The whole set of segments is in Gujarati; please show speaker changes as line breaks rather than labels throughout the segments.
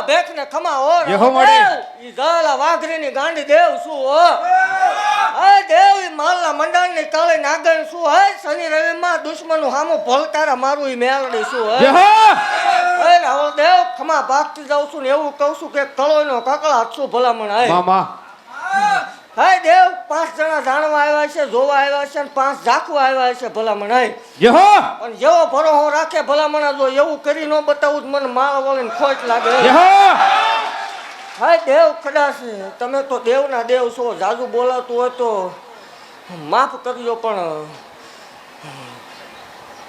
ભેખ ને ખમા હો
જેહો મળી.
ઈ ઝાલા વાઘરીની ગાંડી દેવ શું હો આ દેવ ઈ માલના મંડાણની કાળી નાગણ શું હે શનિ રવિ માં દુશ્મનનું હામું ભલતારા મારું ઈ મેલડી શું હે
જેહો
એ રાવળ દેવ ખમા ભાગતી જાઉં છું ને એવું કહું છું કે કળોયનો કકળાટ શું ભલામણ હે
મામા
હાય દેવ 5 જણા જાણવા આવ્યા છે જોવા આવ્યા છે અને 5 ઝાકવા આવ્યા છે ભલામણ હે
જેહો
પણ જેવો ભરોહો રાખે ભલામણ જો એવું કરી ન બતાવું મને માળ વળીને ખોટ લાગે
જેહો
હાય દેવ કદાચ તમે તો દેવના દેવ છો જાજુ બોલાતું હોય તો માફ કરજો પણ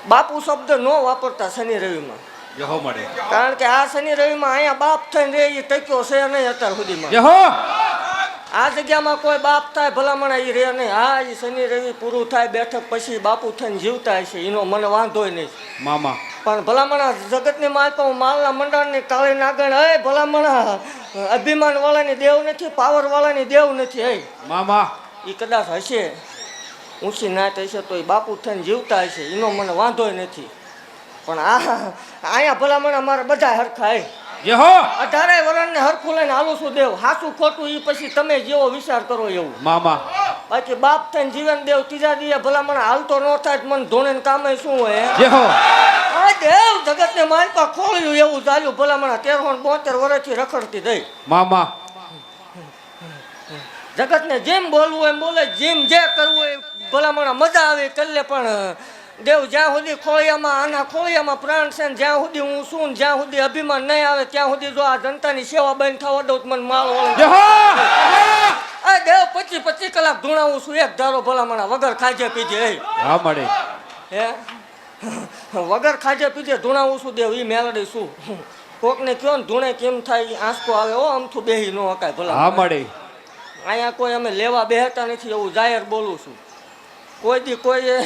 બાપુ શબ્દ ન વાપરતા શનિ રવિમાં
જેહો મળી.
કારણ કે આ શનિ રવિમાં અહીંયા બાપ થઈને રે એ ટક્યો છે નહીં અત્યાર સુધીમાં
જેહો
આ જગ્યામાં કોઈ બાપ થાય ભલામણ એ રે નહીં હા એ શનિ રવિ પૂરું થાય બેઠક પછી બાપુ થઈને જીવતા હશે એનો મને વાંધો નહીં
મામા
પણ ભલામણ જગતની માલપા હું માલના મંડળની કાળી નાગણ હે ભલામણ અભિમાન વાળાની દેવ નથી પાવર વાળાની દેવ નથી હે
મામા
એ કદાચ હશે ઊંચી નાત હશે તો એ બાપુ થઈને જીવતા હશે એનો મને વાંધો નથી પણ અહીંયા ભલામણ અમારે બધા હરખા હે
જેહો
18 વર્ષને હરખું લઈને હાલું છું દેવ હાસું ખોટું એ પછી તમે જેવો વિચાર કરો એવું
મામા
બાકી બાપ થઈને જીવન દેવ ત્રીજા દીએ ભલામણ હાલતો ન થાય તો મને ધોણે કામે શું હોય
જેહો
આ દેવ જગતને માલપા ખોલ્યું એવું ચાલ્યું ભલામણ 13 વર્ષથી રખડતી દઈ
મામા
જગતને જેમ બોલવું એમ બોલે જેમ જે કરવું એ ભલામણ મજા આવે કરી લે પણ દેવ જ્યાં સુધી ખોળિયામાં આના ખોળિયામાં પ્રાણ છે ને જ્યાં સુધી હું છું ને જ્યાં સુધી અભિમાન નહીં આવે ત્યાં સુધી જો આ જનતાની સેવા બંધ થવા દઉં તો મને માલ વળે
જેહો
આ દેવ 25 કલાક ધૂણાવું છું એક ધારો ભલામણ વગર ખાજે પીજે
હા મળી.
હે વગર ખાજે પીજે ધૂણાવું છું દેવ ઈ મેલડી શું કોકને કયો ને ધૂણે કેમ થાય આંસકો આવે હો અમથું બેહી ન હકાય ભલા
હા મળી.
અહીંયા કોઈ અમે લેવા બેહતા નથી એવું જાહેર બોલું છું કોઈ દી કોઈ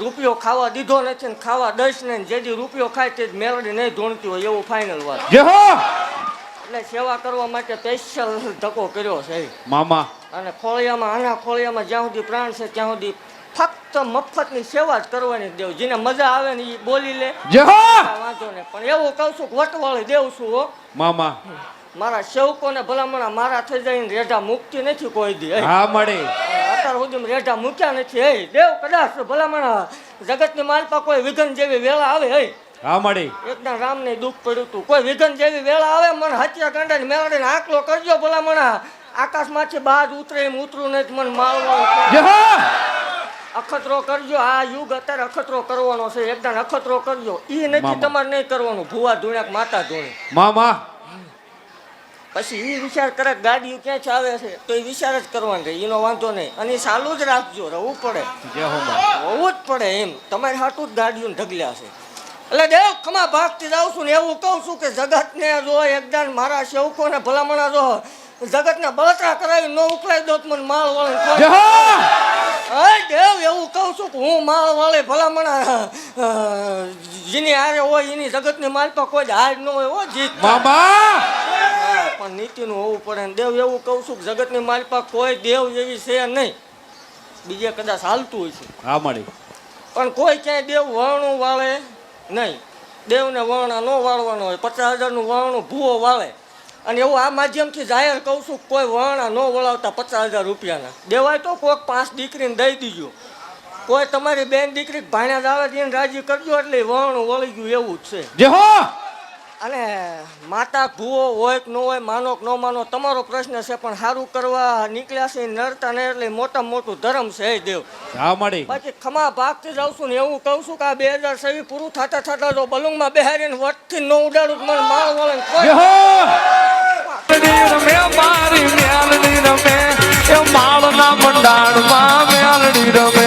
રૂપિયો ખાવા દીધો નથી ને ખાવા દઈશ ને જેથી રૂપિયો ખાય તે જ મેલડી નહીં ધૂણતી હોય એવું ફાઇનલ વાત
જેહો
એટલે સેવા કરવા માટે સ્પેશિયલ ધક્કો કર્યો છે
મામા
અને ખોળિયામાં આના ખોળિયામાં જ્યાં સુધી પ્રાણ છે ત્યાં સુધી ફક્ત મફતની સેવા જ કરવાની દેવ જેને મજા આવે ને એ બોલી લે
જેહો
વાંધો નહીં પણ એવું કહું છું કે વટવાળી દેવ છું હો
મામા
મારા સેવકોને ભલામણ મારા થઈ જઈને રેઢા મુકતી નથી કોઈ દી
હા મળી.
અત્યાર સુધી રેઢા મૂક્યા નથી હે દેવ કદાચ ભલામણ જગતની માલપા કોઈ વિઘન જેવી વેળા આવે હે
હા મળી.
એકદમ રામને દુઃખ પડ્યું હતું કોઈ વિઘન જેવી વેળા આવે મને હત્યા કાંડા મેળવીને આકલો કરજો ભલામણ આકાશમાંથી બાજ ઉતરે એમ ઉતરું નહીં મને મારવાનું
જેહો
અખતરો કરજો આ યુગ અત્યારે અખતરો કરવાનો છે એકદમ અખતરો કરજો ઈ નથી તમારે નહીં કરવાનું ભુવા ધૂણ્યા માતા ધૂણે
મામા
પછી એ વિચાર કરે ગાડીઓ ક્યાંથી આવે છે તો એ વિચાર જ કરવાનો રહે એનો વાંધો નહીં અને એ ચાલુ જ રાખજો રહેવું પડે
જેહો
હોવું જ પડે એમ તમારે હાટું જ ગાડીઓને ઢગલ્યા છે એટલે દેવ ખમા ભાગતી જાઉં છું ને એવું કહું છું કે જગતને જો એકદમ મારા સેવકોને ભલામણા જો જગતને બળતરા કરાવી ન ઉકલાઈ દો તો મને માળ વળે
જેહો
દેવ એવું કહું છું કે હું માળ વાળે ભલામણા જેની હારે હોય એની જગતની માલપા કોઈ હાર ન હોય હો જીત
મામા
પણ નીતિનું હોવું પડે ને દેવ એવું કહું છું કે જગતની માલપા કોઈ દેવ એવી છે નહીં બીજે કદાચ હાલતું હોય છે
હા મળી.
પણ કોઈ ક્યાંય દેવ વર્ણું વાળે નહીં દેવને વર્ણા ન વાળવાનો હોય 50,000નું વર્ણું ભૂવો વાળે અને એવું આ માધ્યમથી જાહેર કહું છું કોઈ વર્ણા ન વળાવતા 50,000 રૂપિયાના દેવાય તો કોઈક 5 દીકરીને દઈ દીજો કોઈ તમારી બેન દીકરી ભાણ્યા જ આવે એને રાજી કરજો એટલે વર્ણું વળી ગયું એવું જ છે
જેહો
અને માતા ભૂવો હોય કે ન હોય માનો કે ન માનો તમારો પ્રશ્ન છે પણ સારું કરવા નીકળ્યા છે નડતા ને એટલે મોટામાં મોટું ધર્મ છે હે દેવ
હા મળી.
બાકી ખમા ભાગથી જાઉં છું ને એવું કહું છું કે આ 2026 પૂરું થતા જો બલુંગમાં બેહારીને વટથી ન ઉડાડું મને માળ વળે
જેહો
રમે મારી મેલડી રમે એ માળના મંડાણમાં મેલડી રમે